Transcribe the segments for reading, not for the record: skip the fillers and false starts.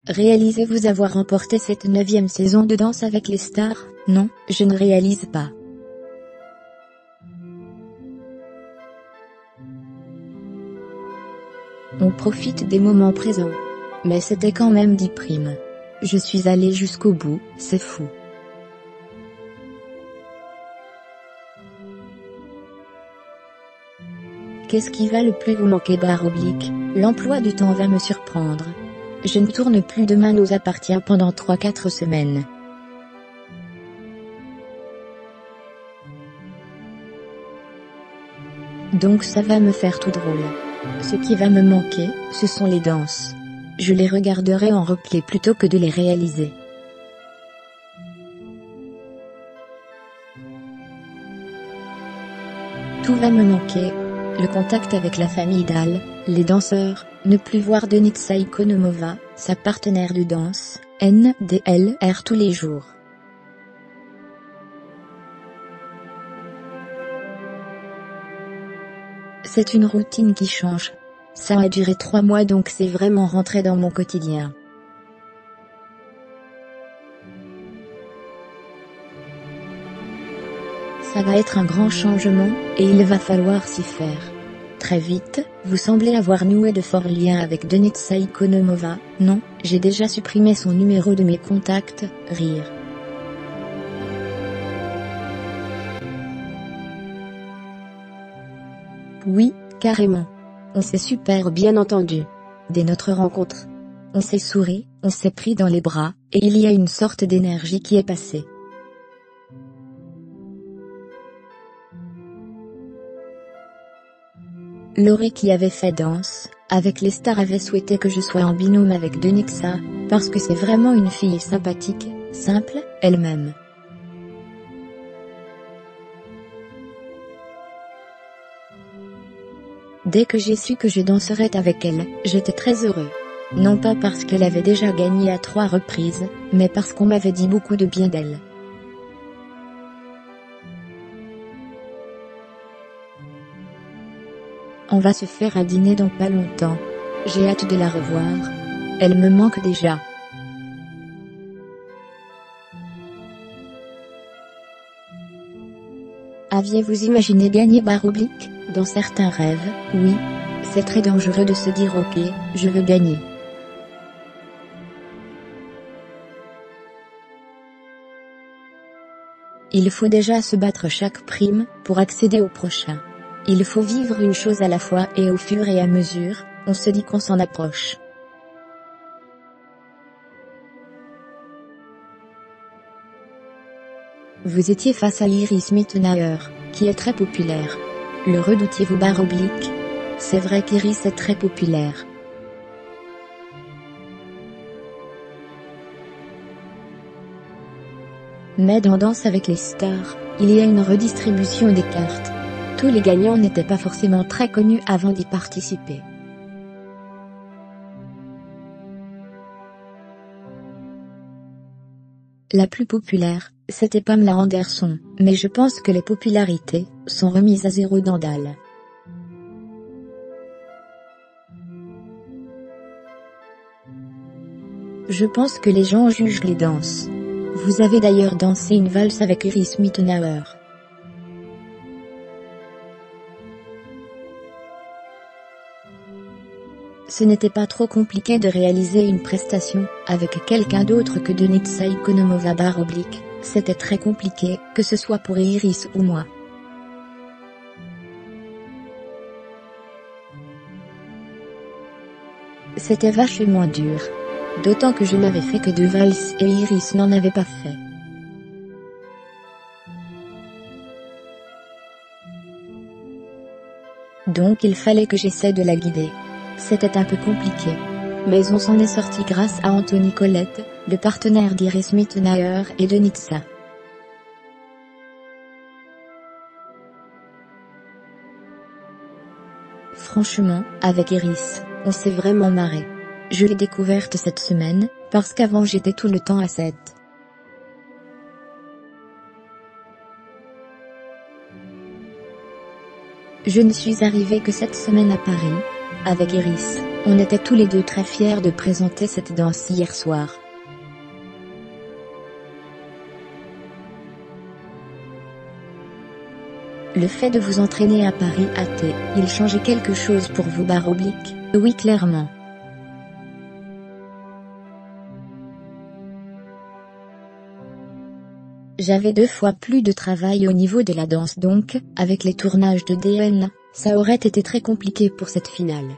Réalisez-vous avoir remporté cette 9e saison de Danse avec les stars? Non, je ne réalise pas. On profite des moments présents. Mais c'était quand même 10 primes. Je suis allée jusqu'au bout, c'est fou. Qu'est-ce qui va le plus vous manquer ? L'emploi du temps va me surprendre. Je ne tourne plus Demain nous appartient pendant 3-4 semaines. Donc ça va me faire tout drôle. Ce qui va me manquer, ce sont les danses. Je les regarderai en replay plutôt que de les réaliser. Tout va me manquer. Le contact avec la famille d'Al, les danseurs, ne plus voir Denitsa Ikonomova, sa partenaire de danse, NDLR tous les jours. C'est une routine qui change. Ça a duré 3 mois donc c'est vraiment rentré dans mon quotidien. Ça va être un grand changement, et il va falloir s'y faire. Très vite, vous semblez avoir noué de forts liens avec Denitsa Ikonomova. Non, j'ai déjà supprimé son numéro de mes contacts, rire. Oui, carrément. On s'est super bien entendu. Dès notre rencontre. On s'est souri, on s'est pris dans les bras, et il y a une sorte d'énergie qui est passée. Laurie qui avait fait Danse avec les stars avait souhaité que je sois en binôme avec Denitsa, parce que c'est vraiment une fille sympathique, simple, elle-même. Dès que j'ai su que je danserais avec elle, j'étais très heureux. Non pas parce qu'elle avait déjà gagné à 3 reprises, mais parce qu'on m'avait dit beaucoup de bien d'elle. On va se faire un dîner dans pas longtemps. J'ai hâte de la revoir. Elle me manque déjà. Aviez-vous imaginé gagner ? Dans certains rêves, oui. C'est très dangereux de se dire ok, je veux gagner. Il faut déjà se battre chaque prime, pour accéder au prochain. Il faut vivre une chose à la fois et au fur et à mesure, on se dit qu'on s'en approche. Vous étiez face à Iris Mittenauer, qui est très populaire. Le redoutiez-vous ? C'est vrai qu'Iris est très populaire. Mais dans Danse avec les stars, il y a une redistribution des cartes. Tous les gagnants n'étaient pas forcément très connus avant d'y participer. La plus populaire, c'était Pamela Anderson, mais je pense que les popularités sont remises à zéro dans Dal. Je pense que les gens jugent les danses. Vous avez d'ailleurs dansé une valse avec Iris Mittenauer. Ce n'était pas trop compliqué de réaliser une prestation avec quelqu'un d'autre que Denitsa Ikonomova ; c'était très compliqué, que ce soit pour Iris ou moi. C'était vachement dur. D'autant que je n'avais fait que 2 valses et Iris n'en avait pas fait. Donc il fallait que j'essaie de la guider. C'était un peu compliqué. Mais on s'en est sorti grâce à Anthony Collette, le partenaire d'Iris Mittenauer et Denitsa. Franchement, avec Iris, on s'est vraiment marré. Je l'ai découverte cette semaine, parce qu'avant j'étais tout le temps à 7. Je ne suis arrivée que cette semaine à Paris. Avec Iris, on était tous les deux très fiers de présenter cette danse hier soir. Le fait de vous entraîner à Paris a-t-il changé quelque chose pour vous ? Oui, clairement. J'avais 2 fois plus de travail au niveau de la danse donc, avec les tournages de DN, ça aurait été très compliqué pour cette finale.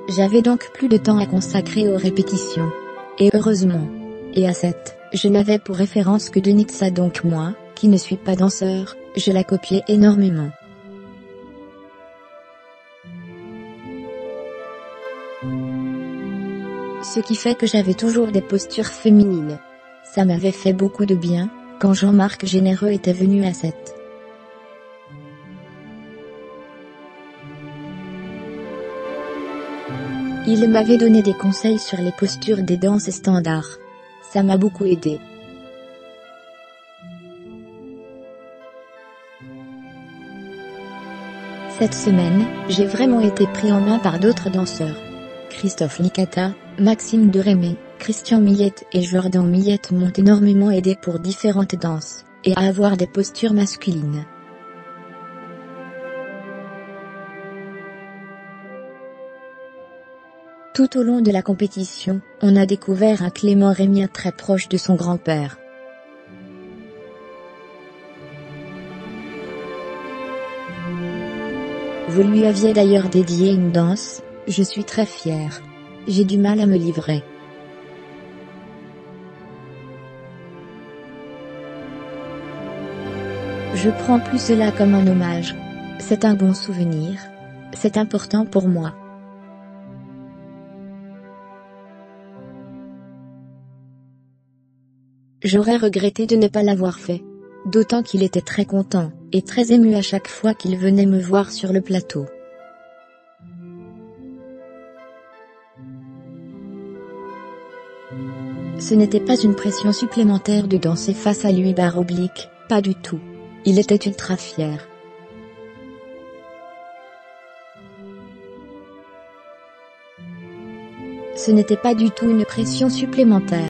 J'avais donc plus de temps à consacrer aux répétitions. Et heureusement. Et à cette, je n'avais pour référence que Denitsa donc moi, qui ne suis pas danseur, je la copiais énormément. Ce qui fait que j'avais toujours des postures féminines. Ça m'avait fait beaucoup de bien, quand Jean-Marc Généreux était venu à cette. Il m'avait donné des conseils sur les postures des danses standards. Ça m'a beaucoup aidé. Cette semaine, j'ai vraiment été pris en main par d'autres danseurs. Christophe Licata, Maxime Derémé, Christian Millette et Jordan Millette m'ont énormément aidé pour différentes danses, et à avoir des postures masculines. Tout au long de la compétition, on a découvert un Clément Rémien très proche de son grand-père. Vous lui aviez d'ailleurs dédié une danse, je suis très fière. J'ai du mal à me livrer. Je prends plus cela comme un hommage. C'est un bon souvenir. C'est important pour moi. J'aurais regretté de ne pas l'avoir fait. D'autant qu'il était très content, et très ému à chaque fois qu'il venait me voir sur le plateau. Ce n'était pas une pression supplémentaire de danser face à lui /, pas du tout. Il était ultra fier. Ce n'était pas du tout une pression supplémentaire.